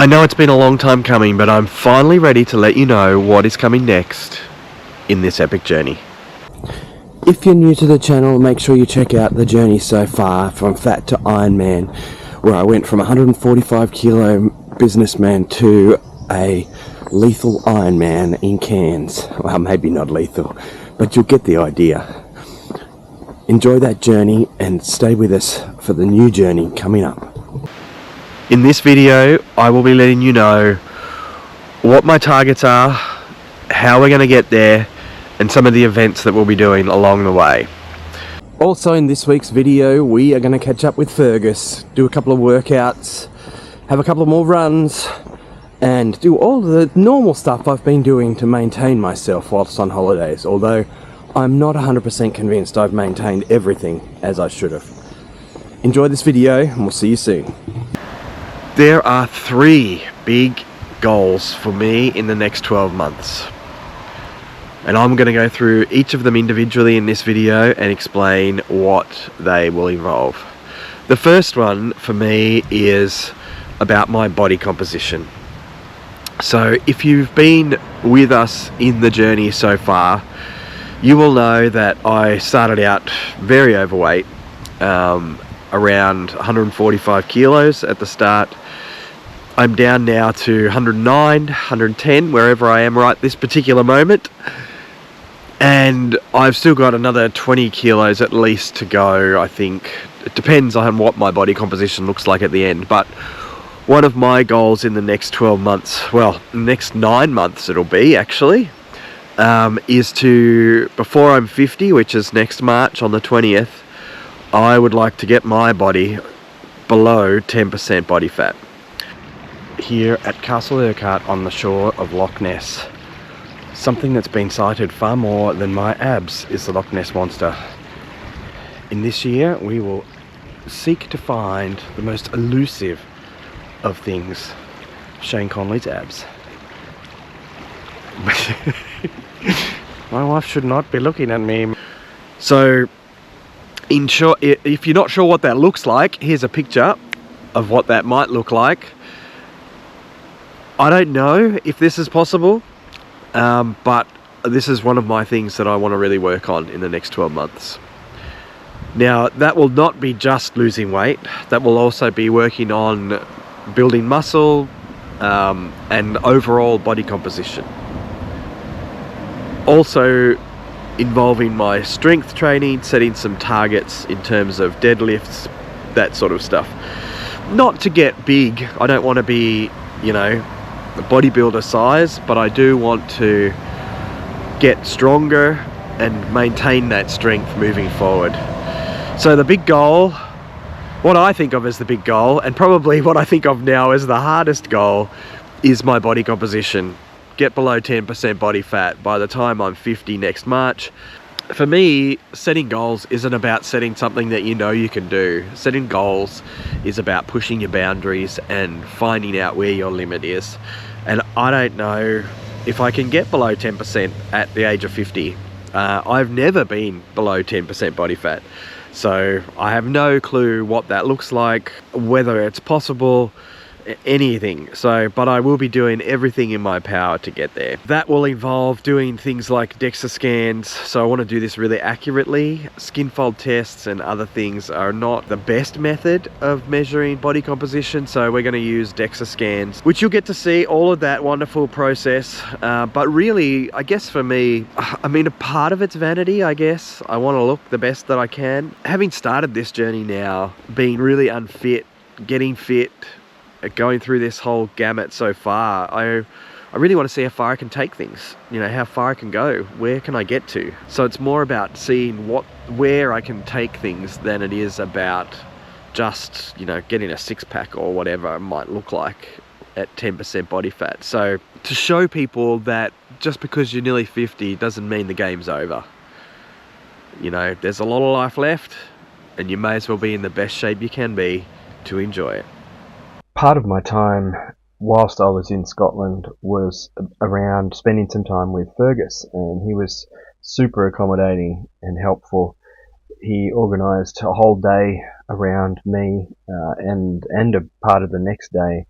I know it's been a long time coming, but I'm finally ready to let you know what is coming next in this epic journey. If you're new to the channel, make sure you check out the journey so far from fat to Ironman, where I went from 145 kilo businessman to a lethal Ironman in Cairns. Well, maybe not lethal, but you'll get the idea. Enjoy that journey and stay with us for the new journey coming up. In this video, I will be letting you know what my targets are, how we're going to get there, and some of the events that we'll be doing along the way. Also in this week's video, we are going to catch up with Fergus, do a couple of workouts, have a couple more runs, and do all the normal stuff I've been doing to maintain myself whilst on holidays, although I'm not 100% convinced I've maintained everything as I should have. Enjoy this video and we'll see you soon. There are 3 big goals for me in the next 12 months. And I'm going to go through each of them individually in this video and explain what they will involve. The first one for me is about my body composition. So if you've been with us in the journey so far, you will know that I started out very overweight, around 145 kilos at the start. I'm down now to 109, 110, wherever I am right this particular moment. And I've still got another 20 kilos at least to go, I think. It depends on what my body composition looks like at the end. But one of my goals in the next 12 months, well, next 9 months it'll be actually, is to, before I'm 50, which is next March on the 20th, I would like to get my body below 10% body fat. Here at Castle Urquhart on the shore of Loch Ness, something that's been cited far more than my abs is the Loch Ness Monster. In this year, we will seek to find the most elusive of things, Shane Conley's abs. My wife should not be looking at me. So, in short, if you're not sure what that looks like, here's a picture of what that might look like. I don't know if this is possible, but this is one of my things that I want to really work on in the next 12 months. Now, that will not be just losing weight. That will also be working on building muscle and overall body composition. Also involving my strength training, setting some targets in terms of deadlifts, that sort of stuff. Not to get big. I don't want to be, a bodybuilder size, but I do want to get stronger and maintain that strength moving forward. So the big goal, what I think of as the big goal, and probably what I think of now as the hardest goal, is my body composition. Get below 10% body fat by the time I'm 50 next March. For me, setting goals isn't about setting something that you know you can do. Setting goals is about pushing your boundaries and finding out where your limit is. And I don't know if I can get below 10% at the age of 50. I've never been below 10% body fat. So I have no clue what that looks like, whether it's possible, anything. But I will be doing everything in my power to get there. That will involve doing things like DEXA scans, so I want to do this really accurately. Skin fold tests and other things are not the best method of measuring body composition, so we're going to use DEXA scans, which you'll get to see all of that wonderful process. But really, I guess for me, a part of it's vanity, I guess. I want to look the best that I can. Having started this journey now, being really unfit, getting fit, going through this whole gamut so far, I really want to see how far I can take things, how far I can go, where can I get to. So it's more about seeing where I can take things than it is about just, getting a six-pack or whatever it might look like at 10% body fat. So to show people that just because you're nearly 50 doesn't mean the game's over. There's a lot of life left, and you may as well be in the best shape you can be to enjoy it. Part of my time whilst I was in Scotland was around spending some time with Fergus, and he was super accommodating and helpful. He organised a whole day around me and a part of the next day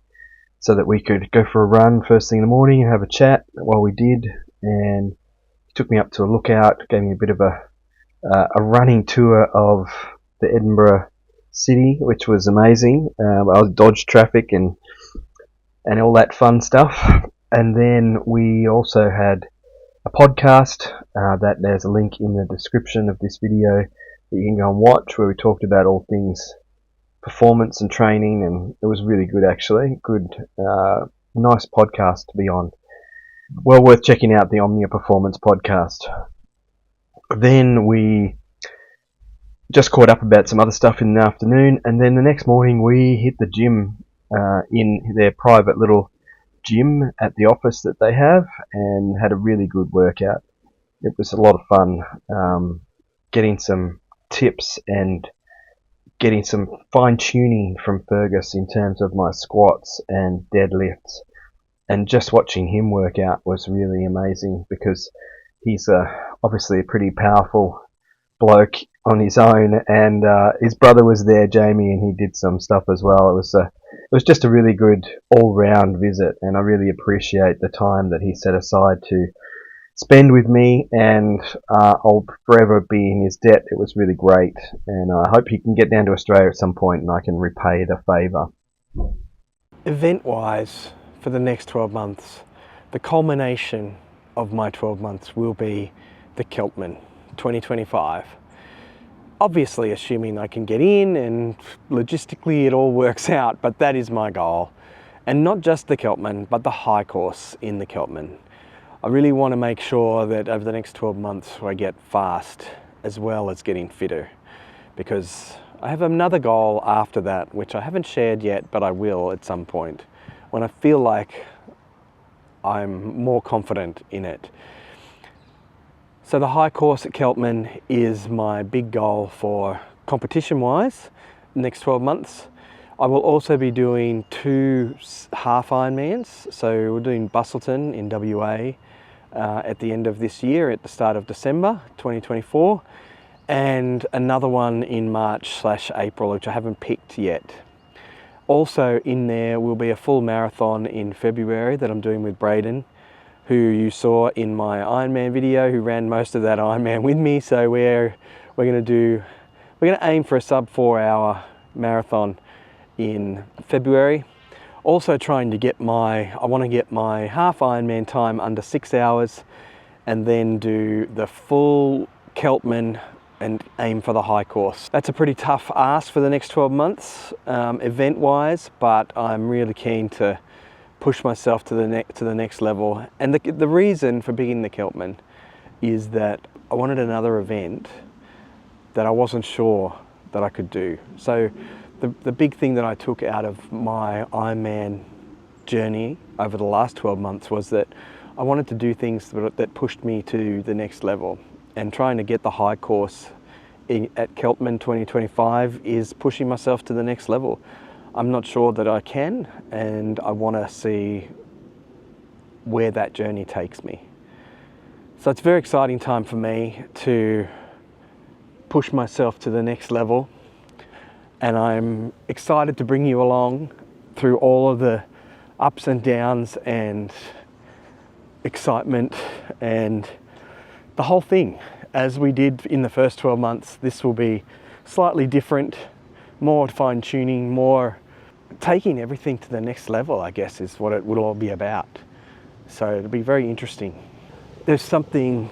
so that we could go for a run first thing in the morning and have a chat while we did. And he took me up to a lookout, gave me a bit of a running tour of the Edinburgh city, which was amazing. I dodged traffic and all that fun stuff. And then we also had a podcast that there's a link in the description of this video that you can go and watch, where we talked about all things performance and training, and it was really good actually. Good, nice podcast to be on. Well worth checking out, the Omnia Performance podcast. Then we just caught up about some other stuff in the afternoon, and then the next morning we hit the gym in their private little gym at the office that they have, and had a really good workout. It was a lot of fun, getting some tips and getting some fine tuning from Fergus in terms of my squats and deadlifts, and just watching him work out was really amazing, because he's obviously a pretty powerful bloke on his own, and his brother was there, Jamie, and he did some stuff as well. It was just a really good all-round visit, and I really appreciate the time that he set aside to spend with me, and I'll forever be in his debt. It was really great, and I hope he can get down to Australia at some point and I can repay the favour. Event-wise, for the next 12 months, the culmination of my 12 months will be the Celtman 2025. Obviously, assuming I can get in and logistically it all works out, but that is my goal. And not just the Celtman, but the high course in the Celtman. I really want to make sure that over the next 12 months I get fast as well as getting fitter, because I have another goal after that, which I haven't shared yet, but I will at some point when I feel like I'm more confident in it. So the high course at Celtman is my big goal for competition-wise the next 12 months. I will also be doing 2 half Ironmans. So we're doing Busselton in WA at the end of this year, at the start of December 2024, and another one in March/April, which I haven't picked yet. Also in there will be a full marathon in February that I'm doing with Braden, who you saw in my Ironman video, who ran most of that Ironman with me. So we're going to aim for a sub 4-hour marathon in February. Also trying to get I want to get my half Ironman time under 6 hours, and then do the full Celtman and aim for the high course. That's a pretty tough ask for the next 12 months, event-wise, but I'm really keen to push myself to the next level. And the reason for being the Celtman is that I wanted another event that I wasn't sure that I could do. So the big thing that I took out of my Ironman journey over the last 12 months was that I wanted to do things that pushed me to the next level. And trying to get the high course at Celtman 2025 is pushing myself to the next level. I'm not sure that I can, and I want to see where that journey takes me. So it's a very exciting time for me to push myself to the next level. And I'm excited to bring you along through all of the ups and downs and excitement and the whole thing. As we did in the first 12 months, this will be slightly different, more fine tuning, more taking everything to the next level, I guess, is what it will all be about. So it'll be very interesting. There's something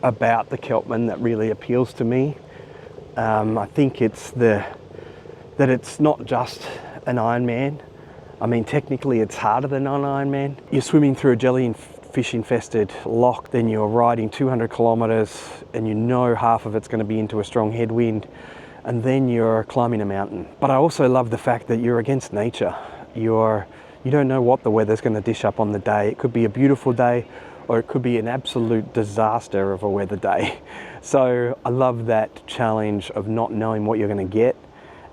about the Celtman that really appeals to me. I think it's that it's not just an Ironman. I mean, technically it's harder than an Ironman. You're swimming through a jellyfish infested loch, then you're riding 200 kilometers and you know half of it's going to be into a strong headwind, and then you're climbing a mountain. But I also love the fact that you're against nature. You don't know what the weather's going to dish up on the day. It could be a beautiful day, or it could be an absolute disaster of a weather day. So I love that challenge of not knowing what you're going to get,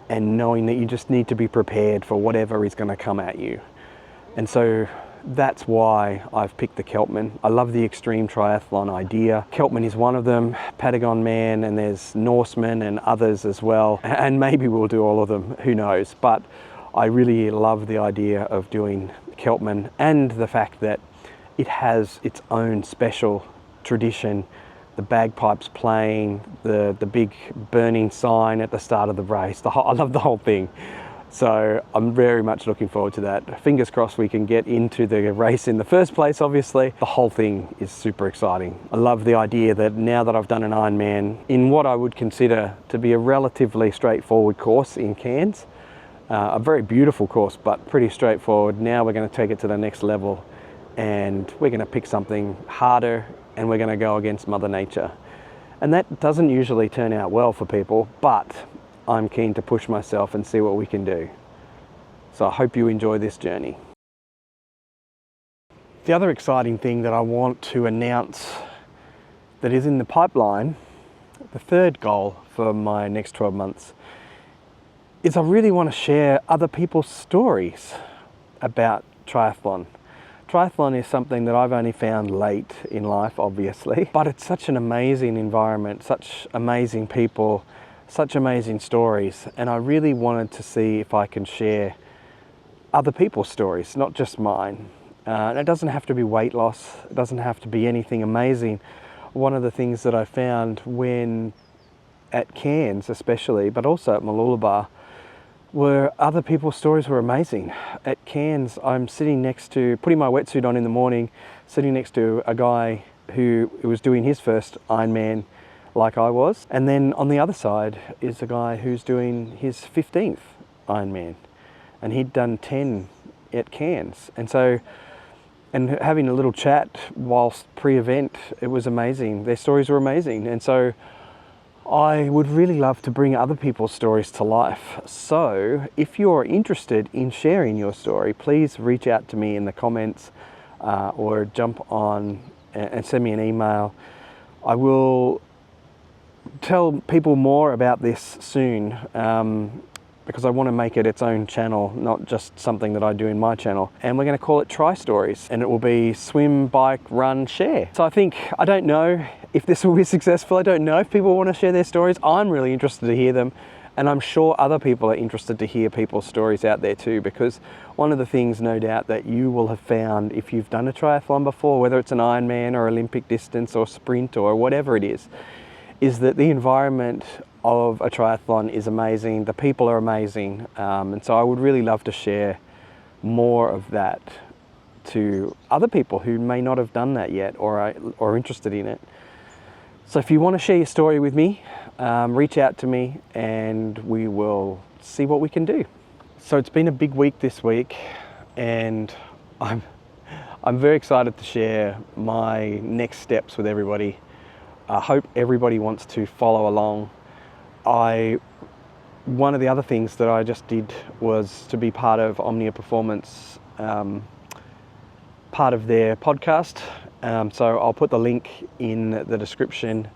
and knowing that you just need to be prepared for whatever is going to come at you. And so that's why I've picked the Celtman. I love the extreme triathlon idea. Celtman is one of them, Patagon Man, and there's Norseman and others as well. And maybe we'll do all of them, who knows. But I really love the idea of doing Celtman, and the fact that it has its own special tradition, the bagpipes playing, the big burning sign at the start of the race. I love the whole thing. So I'm very much looking forward to that. Fingers crossed we can get into the race in the first place, obviously. The whole thing is super exciting. I love the idea that now that I've done an Ironman in what I would consider to be a relatively straightforward course in Cairns, a very beautiful course, but pretty straightforward. Now we're going to take it to the next level, and we're going to pick something harder, and we're going to go against Mother Nature. And that doesn't usually turn out well for people, but I'm keen to push myself and see what we can do. So I hope you enjoy this journey. The other exciting thing that I want to announce that is in the pipeline, the third goal for my next 12 months, is I really want to share other people's stories about triathlon. Triathlon is something that I've only found late in life, obviously, but it's such an amazing environment, such amazing people, such amazing stories, and I really wanted to see if I can share other people's stories, not just mine. And it doesn't have to be weight loss, it doesn't have to be anything amazing. One of the things that I found when at Cairns especially, but also at Mooloolaba, were other people's stories were amazing. At Cairns, I'm sitting next to, putting my wetsuit on in the morning, sitting next to a guy who was doing his first Ironman like I was. And then on the other side is a guy who's doing his 15th Ironman. And he'd done 10 at Cairns. And so, and having a little chat whilst pre-event, it was amazing. Their stories were amazing. And so I would really love to bring other people's stories to life. So if you're interested in sharing your story, please reach out to me in the comments or jump on and send me an email. I will tell people more about this soon because I want to make it its own channel, not just something that I do in my channel. And we're going to call it Tri Stories, and it will be swim, bike, run, share. So I don't know if this will be successful. I don't know if people want to share their stories. I'm really interested to hear them, and I'm sure other people are interested to hear people's stories out there too, because one of the things no doubt that you will have found if you've done a triathlon before, whether it's an Ironman or Olympic distance or sprint or whatever it is that the environment of a triathlon is amazing, the people are amazing, and so I would really love to share more of that to other people who may not have done that yet or are interested in it. So if you want to share your story with me, reach out to me and we will see what we can do. So it's been a big week this week, and I'm very excited to share my next steps with everybody. I hope everybody wants to follow along. One of the other things that I just did was to be part of Omnia Performance, part of their podcast. So I'll put the link in the description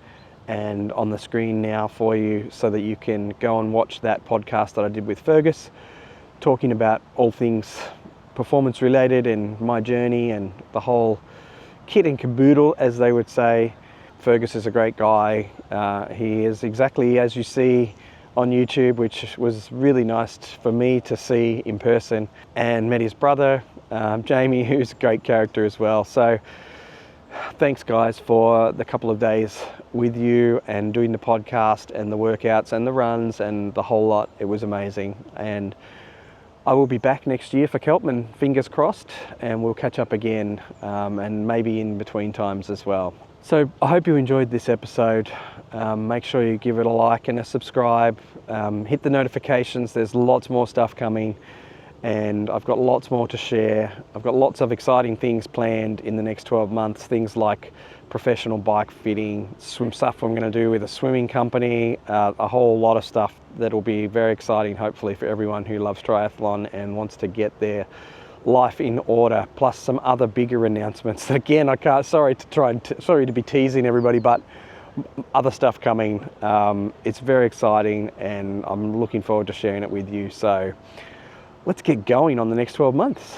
and on the screen now for you so that you can go and watch that podcast that I did with Fergus, talking about all things performance related and my journey and the whole kit and caboodle, as they would say. Fergus is a great guy. He is exactly as you see on YouTube, which was really nice for me to see in person, and met his brother, Jamie, who's a great character as well. So thanks guys for the couple of days with you and doing the podcast and the workouts and the runs and the whole lot. It was amazing. And I will be back next year for Celtman, fingers crossed, and we'll catch up again and maybe in between times as well. So I hope you enjoyed this episode. Make sure you give it a like and a subscribe. Hit the notifications. There's lots more stuff coming, and I've got lots more to share. I've got lots of exciting things planned in the next 12 months. Things like professional bike fitting, swim stuff I'm going to do with a swimming company, a whole lot of stuff that will be very exciting, hopefully, for everyone who loves triathlon and wants to get their life in order, plus some other bigger announcements that, again, I can't, sorry to be teasing everybody, but other stuff coming. It's very exciting and I'm looking forward to sharing it with you. So let's get going on the next 12 months.